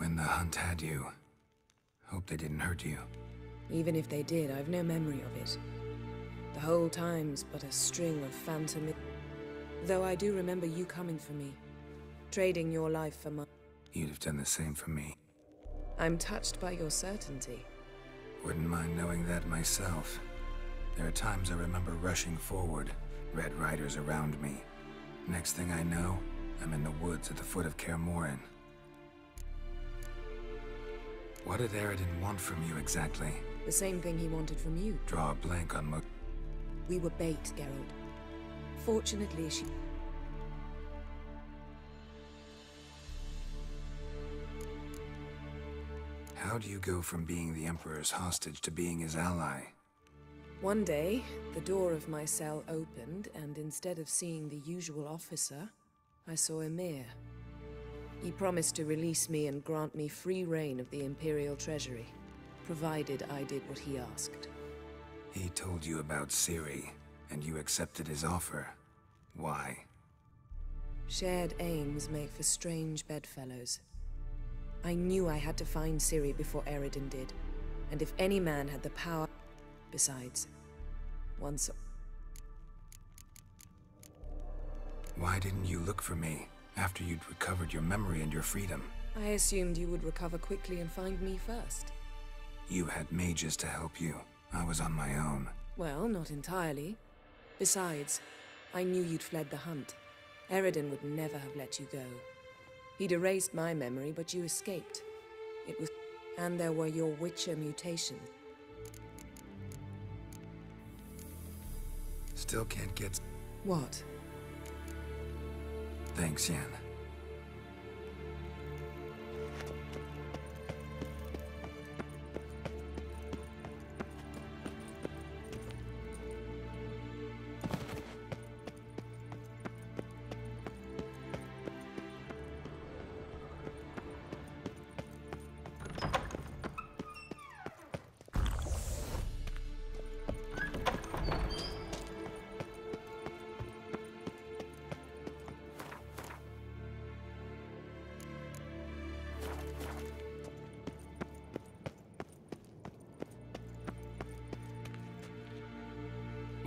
When the hunt had you. Hope they didn't hurt you. Even if they did, I've no memory of it. The whole time's but a string of phantom... Though I do remember you coming for me. Trading your life for mine. You'd have done the same for me. I'm touched by your certainty. Wouldn't mind knowing that myself. There are times I remember rushing forward, Red Riders around me. Next thing I know, I'm in the woods at the foot of Kaer. What did Aridin want from you exactly? The same thing he wanted from you. Draw a blank on We were bait, Geralt. Fortunately, she... How do you go from being the Emperor's hostage to being his ally? One day, the door of my cell opened, and instead of seeing the usual officer, I saw Emir. He promised to release me and grant me free reign of the Imperial Treasury, provided I did what he asked. He told you about Ciri, and you accepted his offer. Why? Shared aims make for strange bedfellows. I knew I had to find Ciri before Aridin did, and if any man had the power... Besides, once... Why didn't you look for me after you'd recovered your memory and your freedom? I assumed you would recover quickly and find me first. You had mages to help you. I was on my own. Well, not entirely. Besides, I knew you'd fled the hunt. Aridin would never have let you go. He'd erased my memory, but you escaped. It was... And there were your Witcher mutations. Still can't get... What? Thanks, Yan.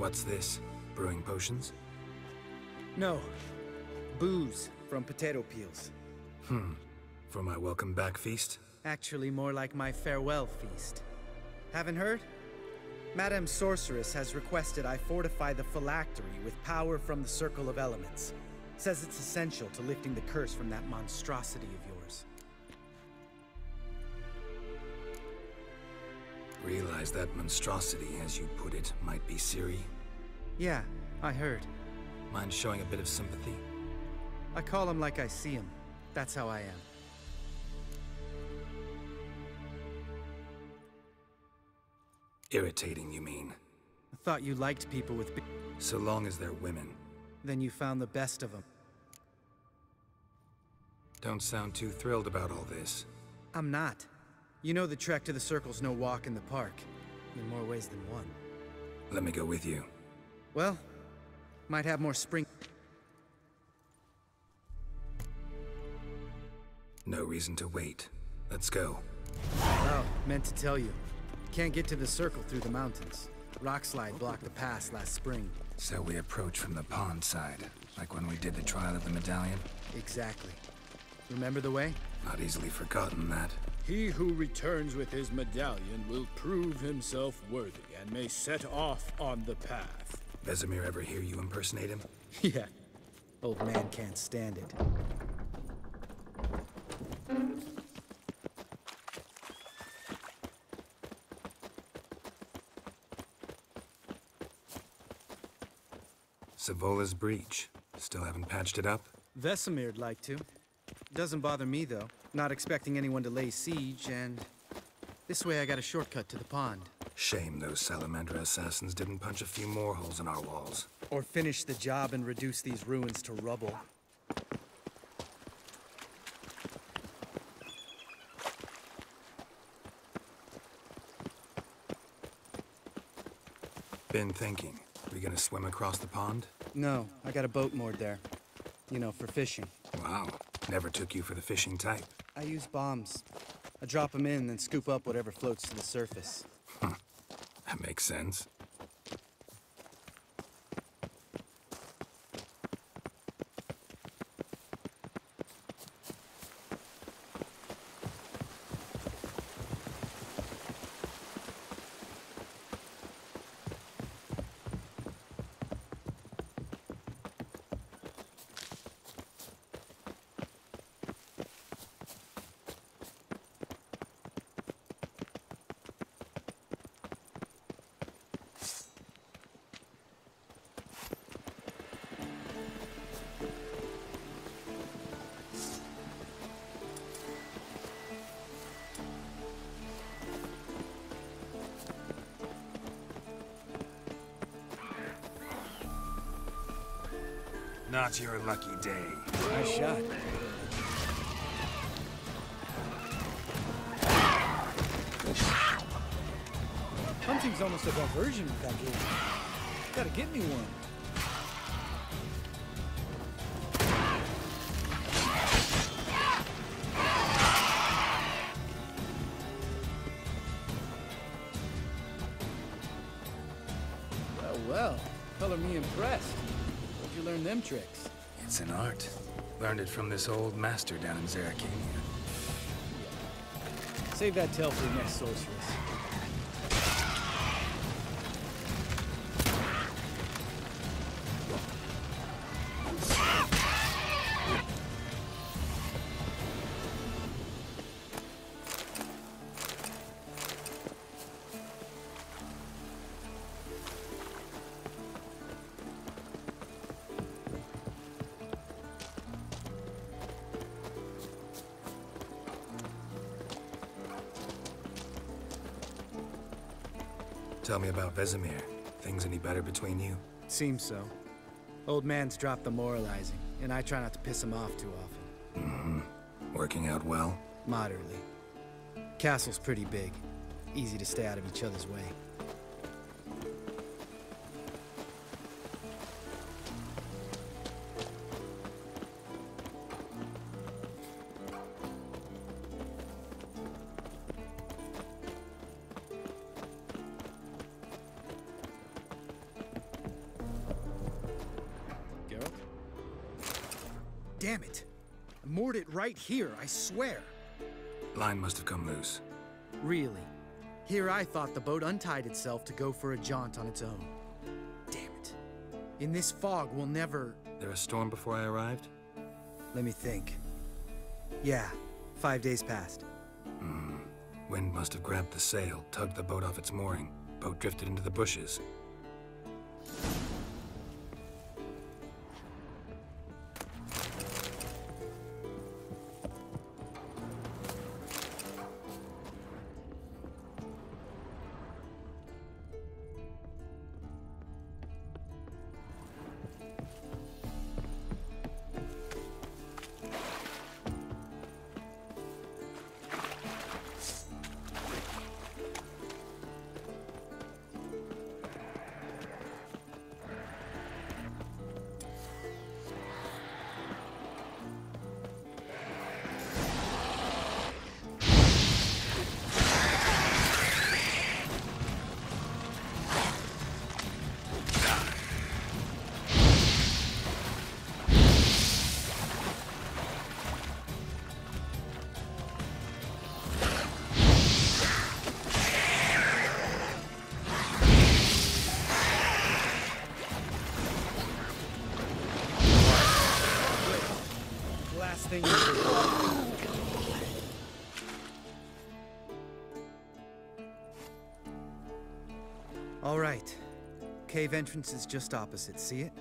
What's this? Brewing potions? No. Booze from potato peels. For my welcome back feast? Actually, more like my farewell feast. Haven't heard? Madame Sorceress has requested I fortify the phylactery with power from the Circle of Elements. Says it's essential to lifting the curse from that monstrosity of yours. Realize that monstrosity, as you put it, might be Ciri? Yeah, I heard. Mind showing a bit of sympathy? I call him like I see him. That's how I am. Irritating, you mean? I thought you liked people with So long as they're women. Then you found the best of them. Don't sound too thrilled about all this. I'm not. You know the trek to the Circle's no walk in the park. In more ways than one. Let me go with you. Well, might have more spring... No reason to wait. Let's go. Oh, meant to tell you. Can't get to the Circle through the mountains. Rockslide blocked the pass last spring. So we approach from the pond side, like when we did the trial of the medallion? Exactly. Remember the way? Not easily forgotten that. He who returns with his medallion will prove himself worthy and may set off on the path. Vesemir ever hear you impersonate him? Yeah. Old man can't stand it. Savola's breach. Still haven't patched it up? Vesemir'd like to. Doesn't bother me, though. Not expecting anyone to lay siege, and... This way I got a shortcut to the pond. Shame those Salamandra assassins didn't punch a few more holes in our walls. Or finish the job and reduce these ruins to rubble. Been thinking. We gonna swim across the pond? No, I got a boat moored there. You know, for fishing. Wow. Never took you for the fishing type. I use bombs. I drop them in, then scoop up whatever floats to the surface. That makes sense. Not your lucky day. Nice shot. Hunting's almost a diversion with that game. Gotta get me one. Well, color me impressed. Where'd you learn them tricks? It's an art. Learned it from this old master down in Zerrikania. Save that tale for the next sorceress. Tell me about Vesemir. Things any better between you? Seems so. Old man's dropped the moralizing, and I try not to piss him off too often. Mm-hmm. Working out well? Moderately. Castle's pretty big. Easy to stay out of each other's way. Damn it! I moored it right here, I swear. Line must have come loose. Really? Here I thought the boat untied itself to go for a jaunt on its own. Damn it. In this fog, we'll never... There a storm before I arrived? Let me think. Yeah, 5 days passed. Wind must have grabbed the sail, tugged the boat off its mooring. Boat drifted into the bushes. All right. Cave entrance is just opposite, see it?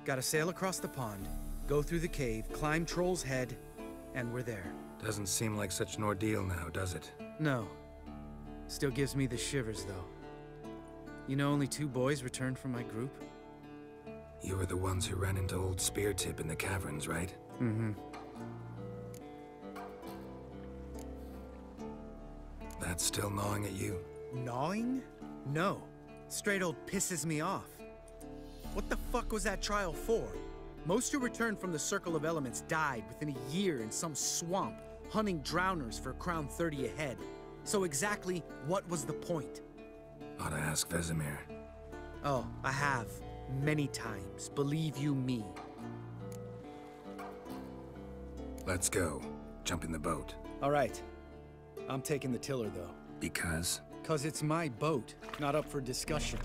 Gotta sail across the pond, go through the cave, climb Troll's Head, and we're there. Doesn't seem like such an ordeal now, does it? No. Still gives me the shivers, though. You know only 2 boys returned from my group? You were the ones who ran into old Spear Tip in the caverns, right? Mm-hmm. That's still gnawing at you? Gnawing? No. Straight old pisses me off. What the fuck was that trial for? Most who returned from the Circle of Elements died within a year in some swamp, hunting drowners for Crown 30 a head. So exactly what was the point? Ought to ask Vesemir. Oh, I have. Many times, believe you me. Let's go. Jump in the boat. All right. I'm taking the tiller, though. Because? 'Cause it's my boat, not up for discussion.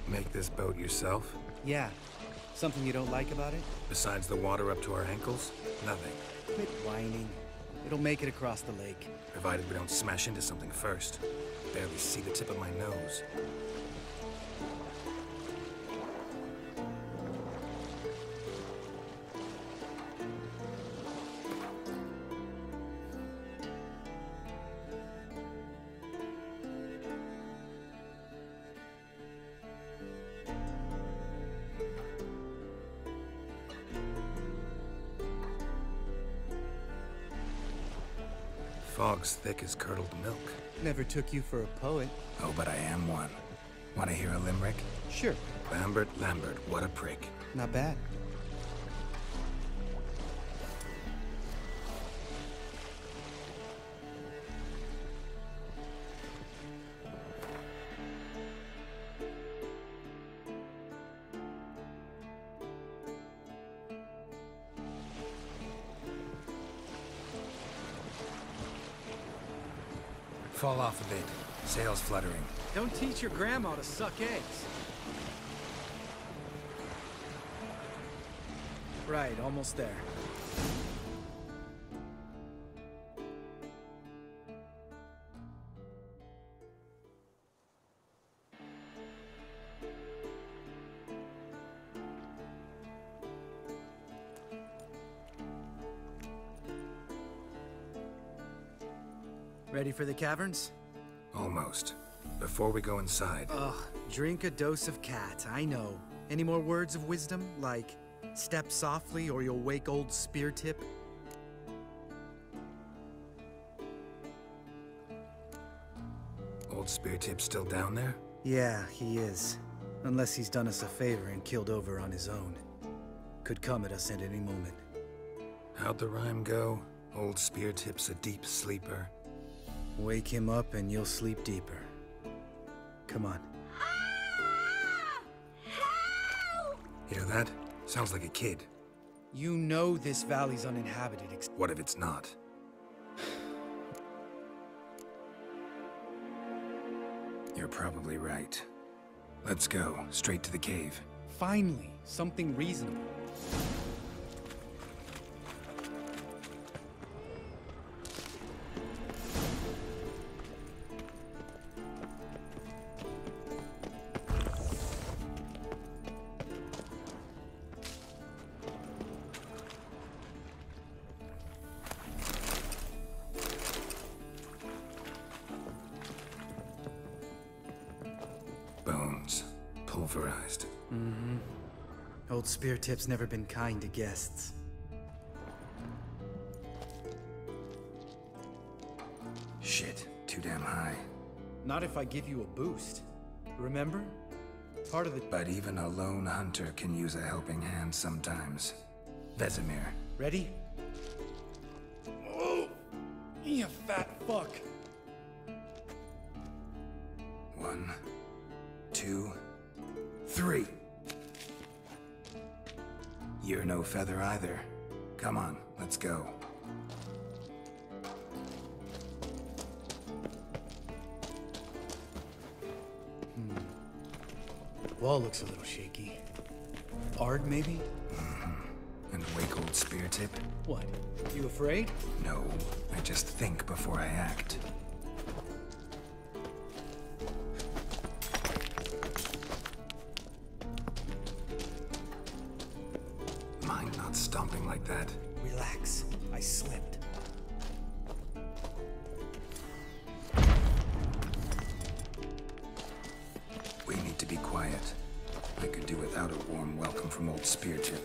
Make this boat yourself? Yeah. Something you don't like about it? Besides the water up to our ankles? Nothing. Quit whining. It'll make it across the lake. Provided we don't smash into something first. Barely see the tip of my nose. Fog's thick as curdled milk. Never took you for a poet. Oh, but I am one. Want to hear a limerick? Sure. Lambert, what a prick. Not bad. Fall off a bit. Sails fluttering. Don't teach your grandma to suck eggs. Right, almost there. Ready for the caverns? Almost. Before we go inside... Ugh, drink a dose of cat, I know. Any more words of wisdom, like, step softly or you'll wake old Spear Tip? Old Spear Tip's still down there? Yeah, he is. Unless he's done us a favor and killed over on his own. Could come at us at any moment. How'd the rhyme go? Old Spear Tip's a deep sleeper. Wake him up and you'll sleep deeper. Come on. Hear that? Sounds like a kid. You know this valley's uninhabited. What if it's not? You're probably right. Let's go, straight to the cave. Finally, something reasonable. Bones. Pulverized. Mm-hmm. Old Spear Tip's never been kind to guests. Shit, too damn high. Not if I give you a boost. Remember? Part of the... But even a lone hunter can use a helping hand sometimes. Vesemir. Ready? Oh! You fat fuck! 1, 2, 3. You're no feather either. Come on, let's go. Wall looks a little shaky. Ard, maybe? And wake old Spear Tip? What? You afraid? No, I just think before I act. Mind not stomping like that. Relax. I slipped. from old spear tip.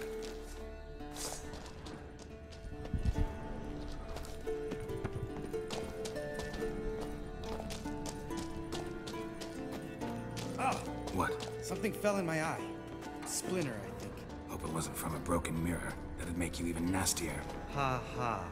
Oh! What? Something fell in my eye. Splinter, I think. Hope it wasn't from a broken mirror. That'd make you even nastier. Ha ha.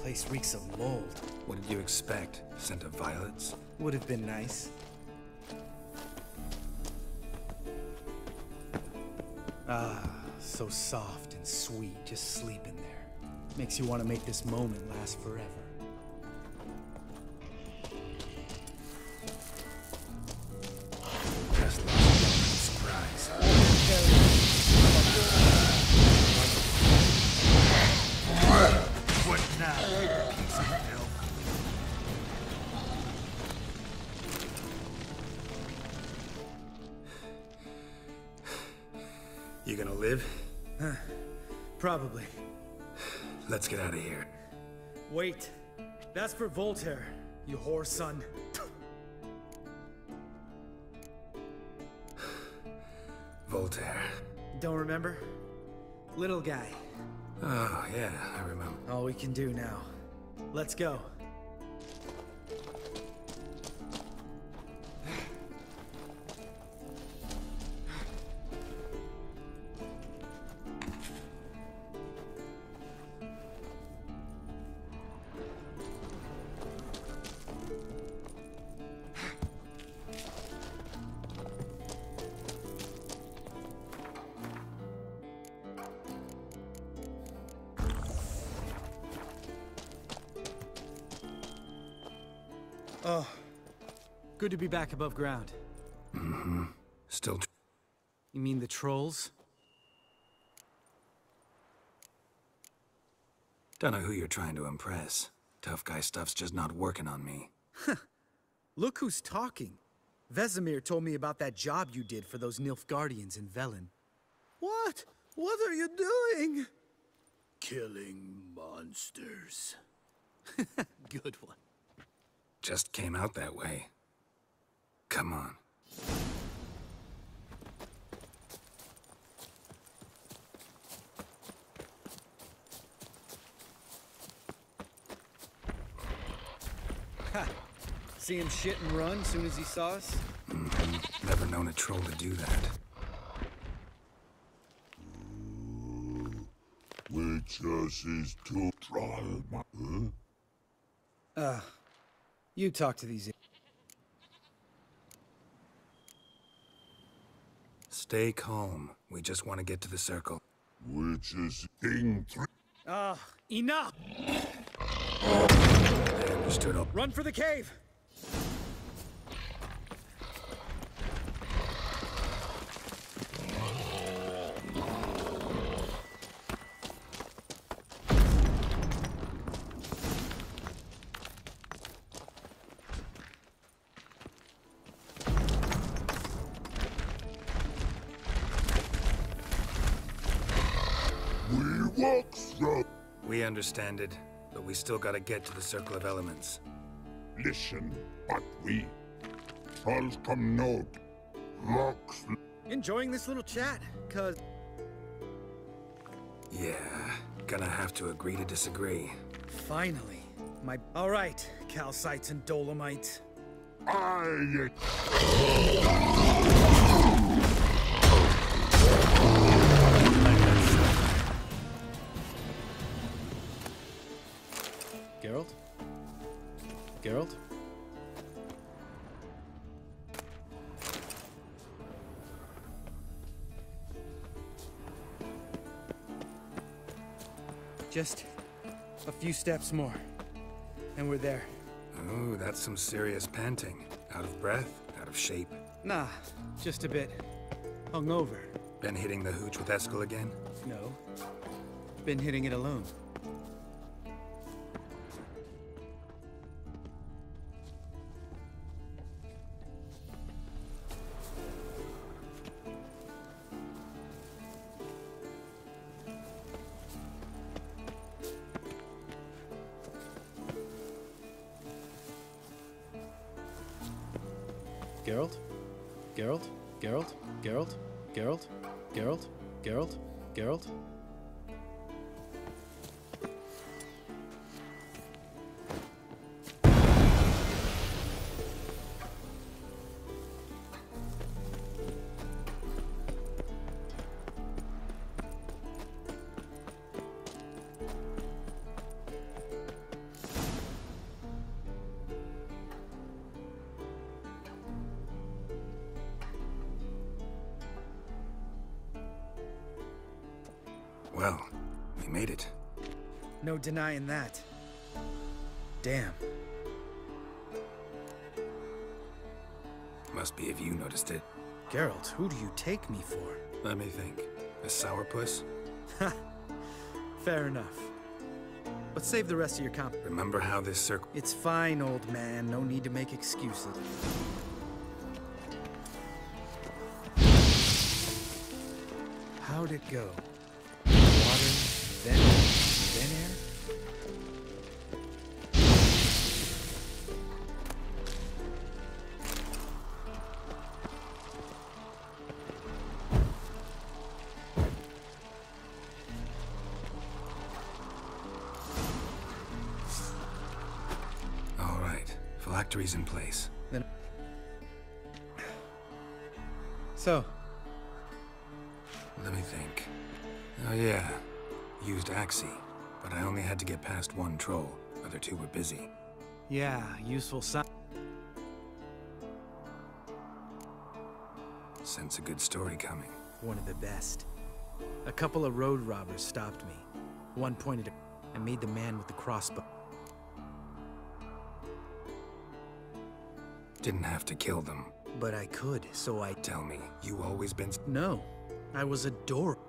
Place reeks of mold. What did you expect? Scent of violets? Would have been nice. Ah, so soft and sweet, just sleeping there. Makes you want to make this moment last forever. Just like a surprise. What now, piece of hell? You gonna live? Probably. Let's get out of here. Wait. That's for Voltaire, you whore son. Voltaire. Don't remember? Little guy. Oh, yeah, I remember. All we can do now. Let's go. Oh, good to be back above ground. Mm-hmm. Still. You mean the trolls? Don't know who you're trying to impress. Tough guy stuff's just not working on me. Look who's talking. Vesemir told me about that job you did for those Nilfgaardians in Velen. What? What are you doing? Killing monsters. Good one. Just came out that way. Come on. Ha! See him shit and run as soon as he saw us? Mm-hmm. Never known a troll to do that. Which is to try my... You talk to these... Stay calm. We just want to get to the circle. Which is thing 3... Enough! I understood all... Run for the cave! We understand it, but we still gotta get to the Circle of Elements. Listen, but we... Trolls come note. Rocks... Enjoying this little chat, cause... Yeah, gonna have to agree to disagree. Finally. All right, calcites and dolomites. Geralt? Geralt? Just a few steps more. And we're there. Ooh, that's some serious panting. Out of breath? Out of shape? Nah, just a bit hungover. Been hitting the hooch with Eskel again? No. Been hitting it alone. Geralt? Geralt? Geralt? Geralt? Geralt? Geralt? Geralt? Geralt? Well, we made it. No denying that. Damn. Must be if you noticed it. Geralt, who do you take me for? Let me think. A sourpuss? Fair enough. But save the rest of your comp. Remember how this circle... It's fine, old man. No need to make excuses. How'd it go? Water, then air? All right. Phylactery's in place. Then... So... Let me think. Oh yeah. Used Axie, but I only had to get past one troll. Other two were busy. Yeah, useful Sense a good story coming. One of the best. A couple of road robbers stopped me. One pointed and made the man with the crossbow. Didn't have to kill them. But I could, so I... Tell me, you always been... No, I was adorable.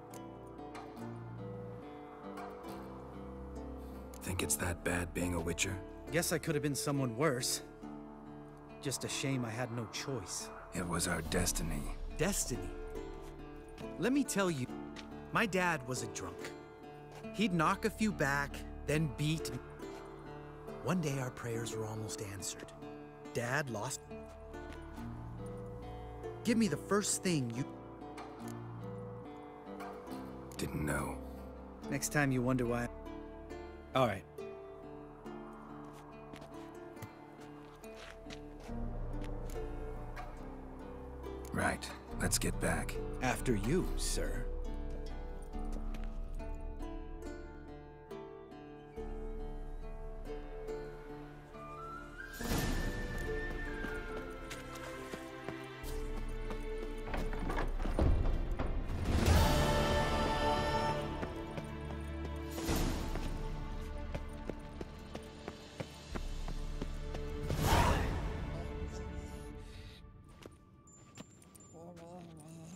Think it's that bad being a Witcher? Guess I could have been someone worse. Just a shame I had no choice. It was our destiny. Destiny? Let me tell you, my dad was a drunk. He'd knock a few back, then beat. One day our prayers were almost answered. Dad lost. Give me the first thing you... Didn't know. Next time you wonder why... All right. Right. Let's get back. After you, sir.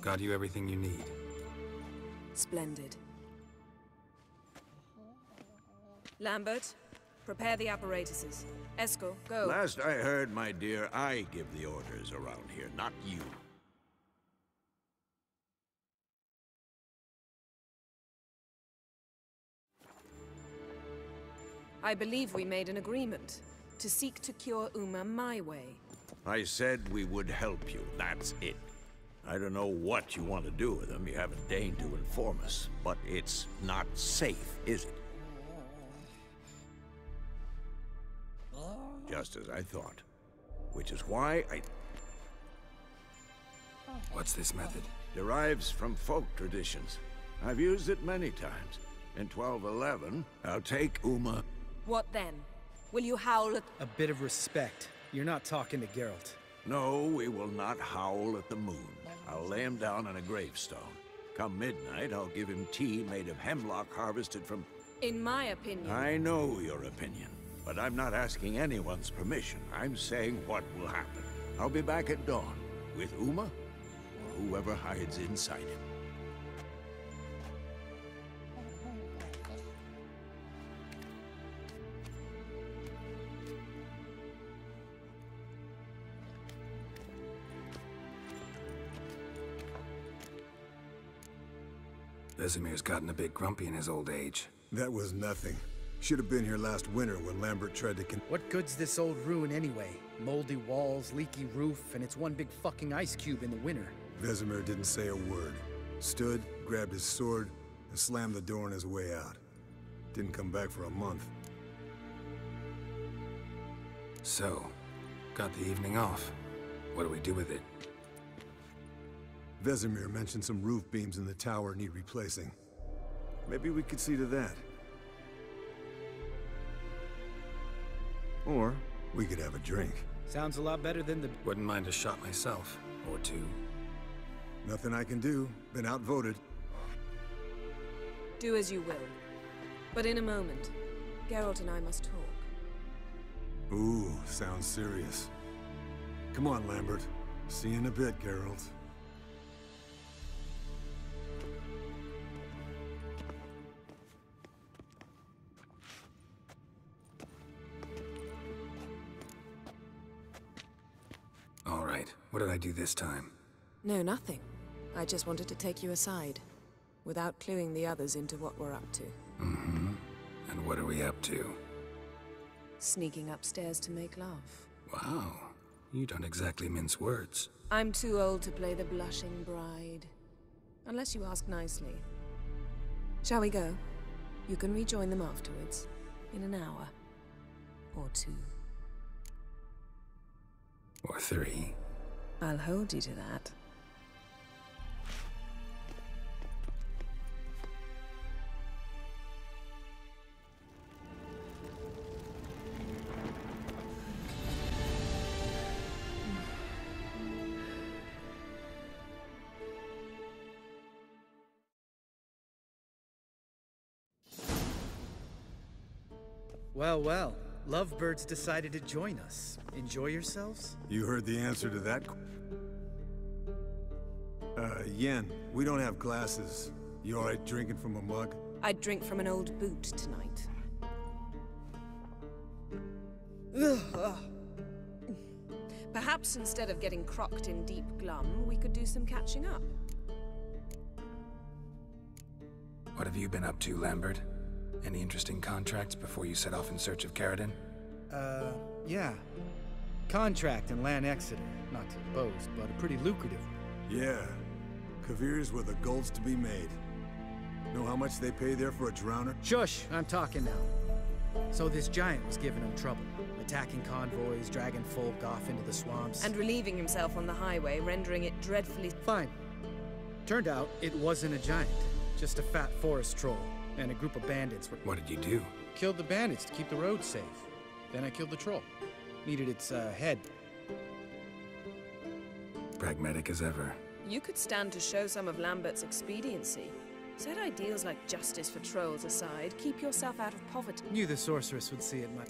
Got you everything you need. Splendid. Lambert, prepare the apparatuses. Eskel, go. Last I heard, my dear, I give the orders around here, not you. I believe we made an agreement to seek to cure Uma my way. I said we would help you, that's it. I don't know what you want to do with them, you haven't deigned to inform us, but it's not safe, is it? Just as I thought. Which is why I... What's this method? Derives from folk traditions. I've used it many times. In 1211, I'll take Uma... What then? Will you howl at... A bit of respect. You're not talking to Geralt. No, we will not howl at the moon. I'll lay him down on a gravestone. Come midnight, I'll give him tea made of hemlock harvested from... In my opinion... I know your opinion, but I'm not asking anyone's permission. I'm saying what will happen. I'll be back at dawn, with Uma, or whoever hides inside him. Vesemir's gotten a bit grumpy in his old age. That was nothing. Should have been here last winter when Lambert tried to What good's this old ruin anyway? Moldy walls, leaky roof, and it's one big fucking ice cube in the winter. Vesemir didn't say a word. Stood, grabbed his sword, and slammed the door on his way out. Didn't come back for a month. So, got the evening off. What do we do with it? Vesemir mentioned some roof beams in the tower need replacing. Maybe we could see to that. Or we could have a drink. Sounds a lot better than the... Wouldn't mind a shot myself, or two. Nothing I can do. Been outvoted. Do as you will. But in a moment, Geralt and I must talk. Ooh, sounds serious. Come on, Lambert. See you in a bit, Geralt. All right, what did I do this time? No, nothing. I just wanted to take you aside, without cluing the others into what we're up to. Mm-hmm. And what are we up to? Sneaking upstairs to make love. Wow, you don't exactly mince words. I'm too old to play the blushing bride. Unless you ask nicely. Shall we go? You can rejoin them afterwards, in an hour. Or two. Or three. I'll hold you to that. Well, well. Lovebirds decided to join us. Enjoy yourselves? You heard the answer to that? Yen, we don't have glasses. You alright drinking from a mug? I'd drink from an old boot tonight. Perhaps instead of getting crocked in deep glum, we could do some catching up. What have you been up to, Lambert? Any interesting contracts before you set off in search of Kaer? Yeah. Contract in Lan Exeter. Not to boast, but a pretty lucrative one. Yeah. Kavir's where the gold's to be made. Know how much they pay there for a drowner? Shush! I'm talking now. So this giant was giving him trouble. Attacking convoys, dragging folk off into the swamps. And relieving himself on the highway, rendering it dreadfully... Fine. Turned out, it wasn't a giant. Just a fat forest troll. And a group of bandits were... What did you do? Killed the bandits to keep the road safe. Then I killed the troll. Needed its, head. Pragmatic as ever. You could stand to show some of Lambert's expediency. Set ideals like justice for trolls aside, keep yourself out of poverty. Knew the sorceress would see it much.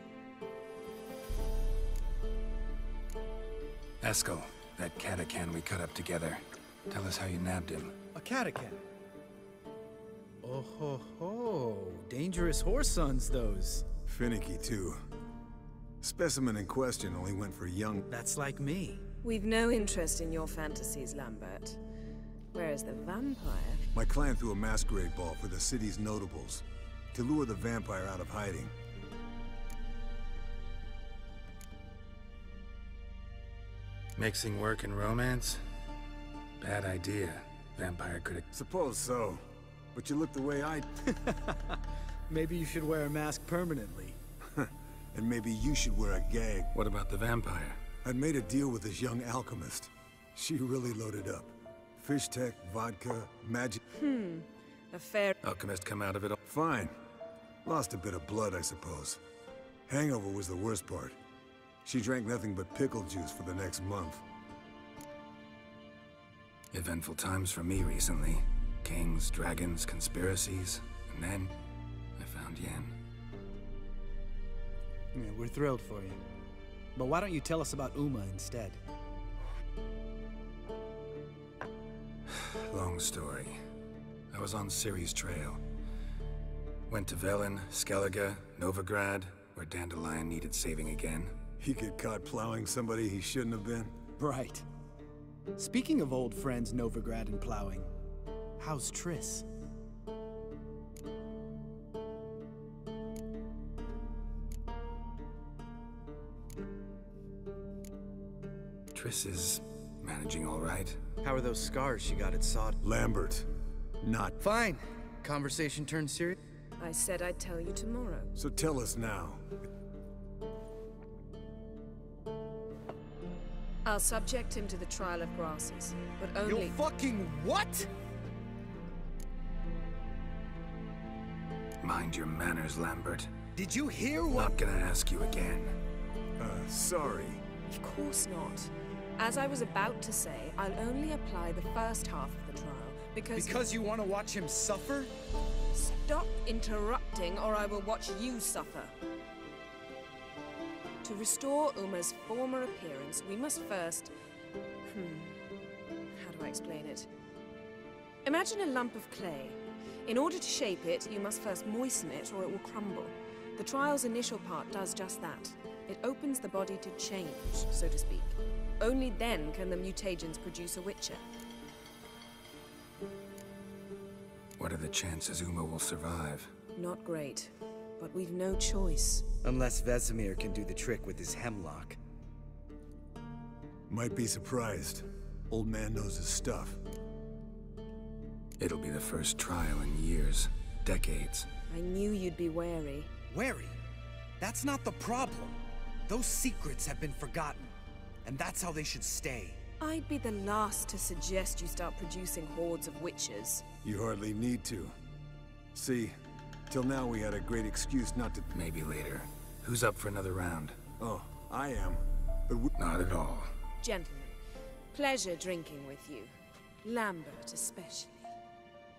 Eskel, that catacan we cut up together. Tell us how you nabbed him. A catacan? Oh ho ho. Dangerous horse sons, those. Finicky, too. Specimen in question only went for young... That's like me. We've no interest in your fantasies, Lambert. Whereas the vampire... My clan threw a masquerade ball for the city's notables, to lure the vampire out of hiding. Mixing work and romance? Bad idea. Vampire could have... Suppose so. But you look the way I... Maybe you should wear a mask permanently. And maybe you should wear a gag. What about the vampire? I'd made a deal with this young alchemist. She really loaded up. Fish tech, vodka, magic... A fair... Alchemist come out of it all? Fine. Lost a bit of blood, I suppose. Hangover was the worst part. She drank nothing but pickle juice for the next month. Eventful times for me recently. Kings, dragons, conspiracies, and then I found Yen. Yeah, we're thrilled for you. But why don't you tell us about Uma instead? Long story. I was on Ciri's trail. Went to Velen, Skellige, Novigrad, where Dandelion needed saving again. He get caught plowing somebody he shouldn't have been? Right. Speaking of old friends Novigrad and plowing, how's Triss? Triss is managing all right. How are those scars she got at Sod? Lambert. Not. Fine. Conversation turned serious. I said I'd tell you tomorrow. So tell us now. I'll subject him to the trial of grasses, but only— You fucking what? Mind your manners, Lambert. Did you hear what— Not gonna ask you again. Sorry. Of course not. As I was about to say, I'll only apply the first half of the trial, because— Because you want to watch him suffer? Stop interrupting, or I will watch you suffer. To restore Uma's former appearance, we must first— how do I explain it? Imagine a lump of clay. In order to shape it, you must first moisten it, or it will crumble. The trial's initial part does just that. It opens the body to change, so to speak. Only then can the mutagens produce a Witcher. What are the chances Uma will survive? Not great, but we've no choice. Unless Vesemir can do the trick with his hemlock. Might be surprised. Old man knows his stuff. It'll be the first trial in years, decades. I knew you'd be wary. Wary? That's not the problem. Those secrets have been forgotten, and that's how they should stay. I'd be the last to suggest you start producing hordes of witches. You hardly need to. See, till now we had a great excuse not to— Maybe later. Who's up for another round? Oh, I am. But Not at all. Gentlemen, pleasure drinking with you. Lambert especially.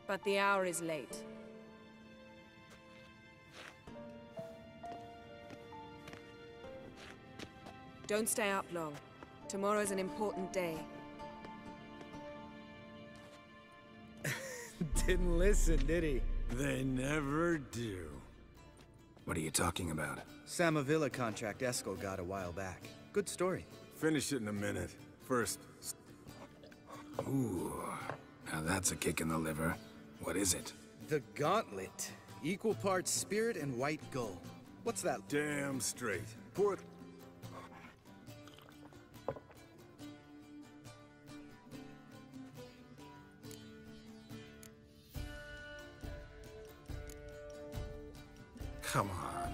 But the hour is late. Don't stay up long. Tomorrow's an important day. Didn't listen, did he? They never do. What are you talking about? Samavilla contract Eskel got a while back. Good story. Finish it in a minute. First, Ooh, now that's a kick in the liver. What is it? The Gauntlet. Equal parts spirit and white gull. What's that? damn straight. Pour it. Come on.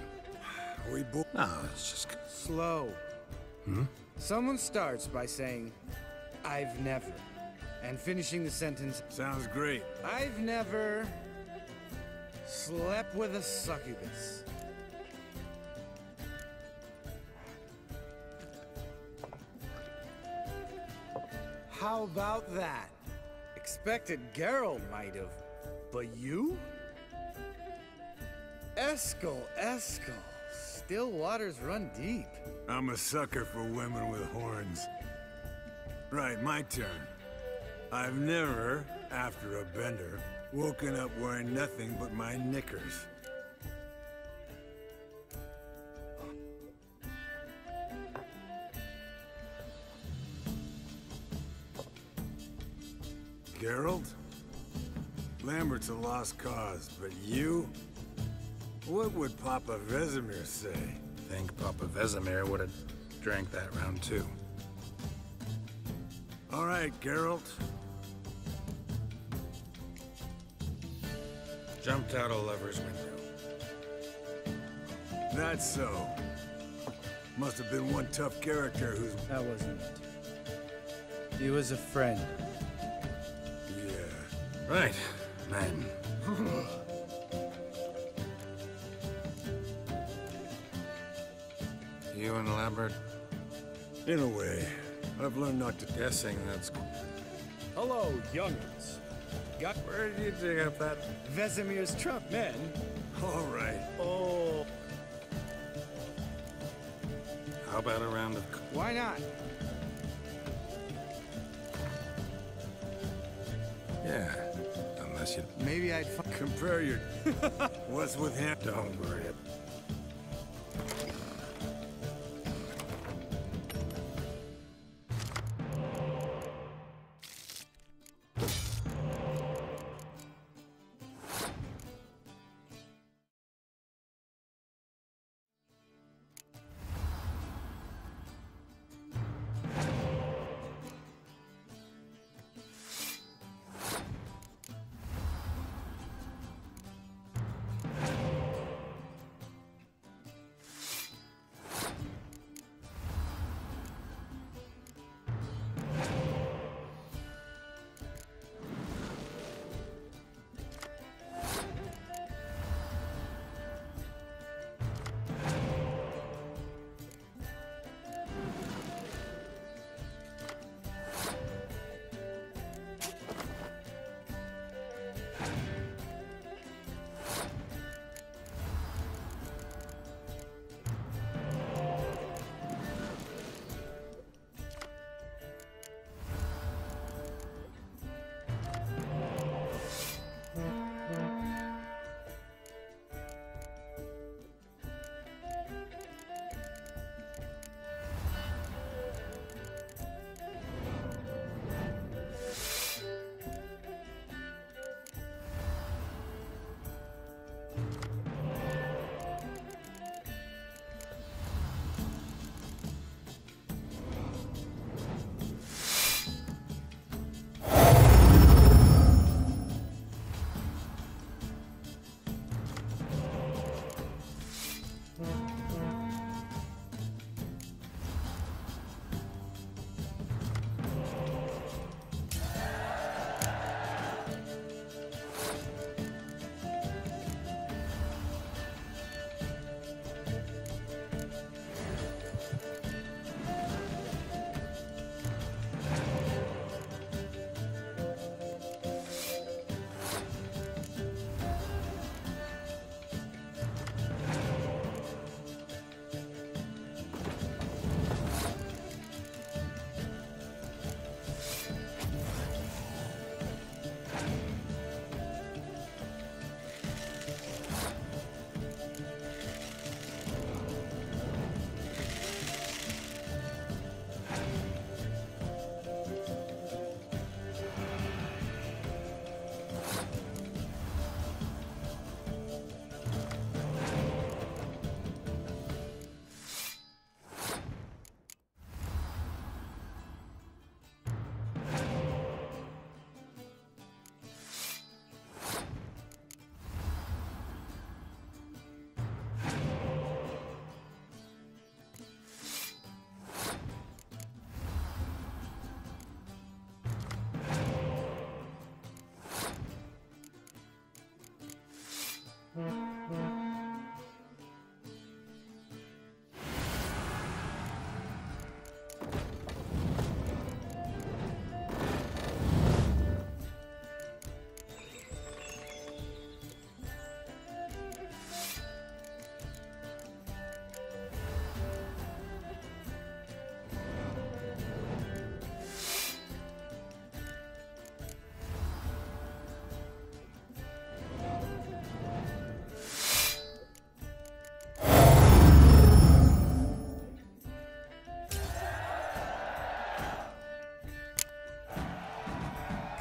We both. No, it's just... Slow. Someone starts by saying, I've never, and finishing the sentence, Sounds great. I've never slept with a succubus. How about that? Expected Geralt might have, but you? Eskel. Still waters run deep. I'm a sucker for women with horns. Right, my turn. I've never, after a bender, woken up wearing nothing but my knickers. Geralt? Lambert's a lost cause, but you? What would Papa Vesemir say? Think Papa Vesemir would have drank that round too. All right, Geralt. Jumped out a lover's window. That's so. Must have been one tough character who's... That wasn't it. He was a friend. Yeah. Right, men. You and Lambert? In a way. I've learned not to... Guessing that's... Hello, young'uns. Where did you dig up that? Vesemir's trump men. All right. Oh. How about a round of... Why not? Yeah, unless you... Maybe I'd Compare your... What's with him? Don't worry.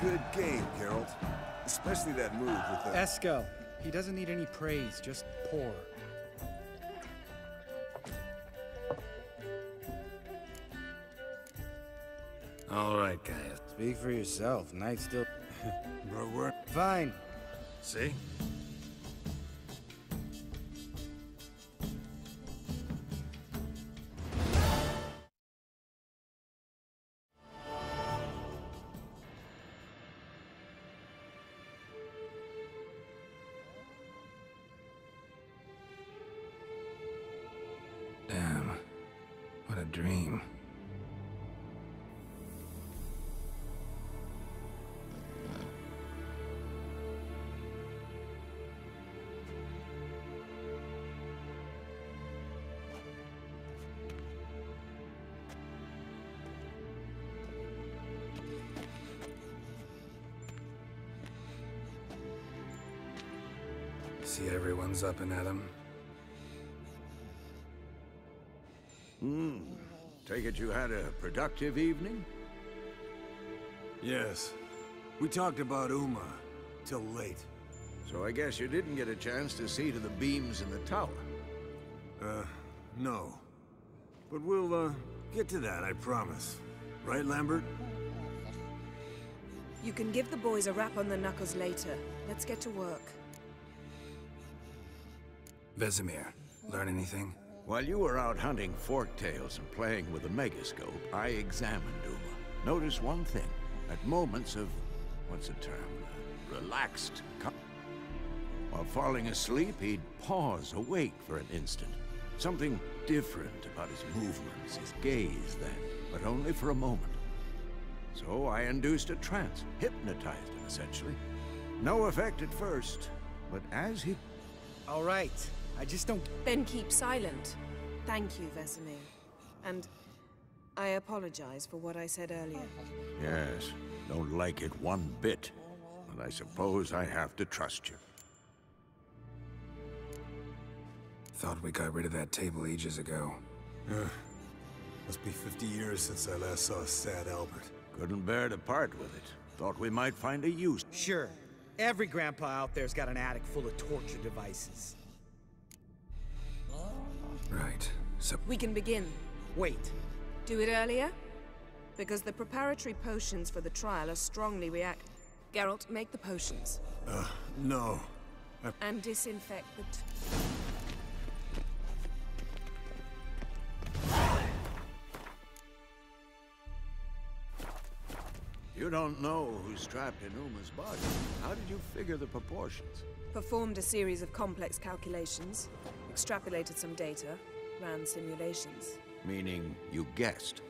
Good game, Geralt. Especially that move with the... Eskel. He doesn't need any praise, just pour. All right, Kaer. Speak for yourself. Night still... Bro, we're... Fine. See? Damn. What a dream. See everyone's up and at 'em. Take it you had a productive evening? Yes. We talked about Uma till late. So I guess you didn't get a chance to see to the beams in the tower. No. But we'll, get to that, I promise. Right, Lambert? You can give the boys a rap on the knuckles later. Let's get to work. Vesemir, learn anything? While you were out hunting forktails and playing with the megascope, I examined Uma. Notice one thing. At moments of, what's the term, relaxed... While falling asleep, he'd pause, awake for an instant. Something different about his movements, his gaze then, but only for a moment. So I induced a trance, hypnotized him essentially. No effect at first, but as he... All right, I just don't... Then keep silent. Thank you, Vesemir. And I apologize for what I said earlier. Yes, don't like it one bit, but I suppose I have to trust you. Thought we got rid of that table ages ago. Must be 50 years since I last saw sad Albert. Couldn't bear to part with it. Thought we might find a use. Sure. Every grandpa out there's got an attic full of torture devices. Right, so... We can begin. Wait. Do it earlier? Because the preparatory potions for the trial are strongly react... Geralt, make the potions. No. And disinfect the... You don't know who's trapped in Uma's body. How did you figure the proportions? Performed a series of complex calculations, extrapolated some data, ran simulations. Meaning you guessed?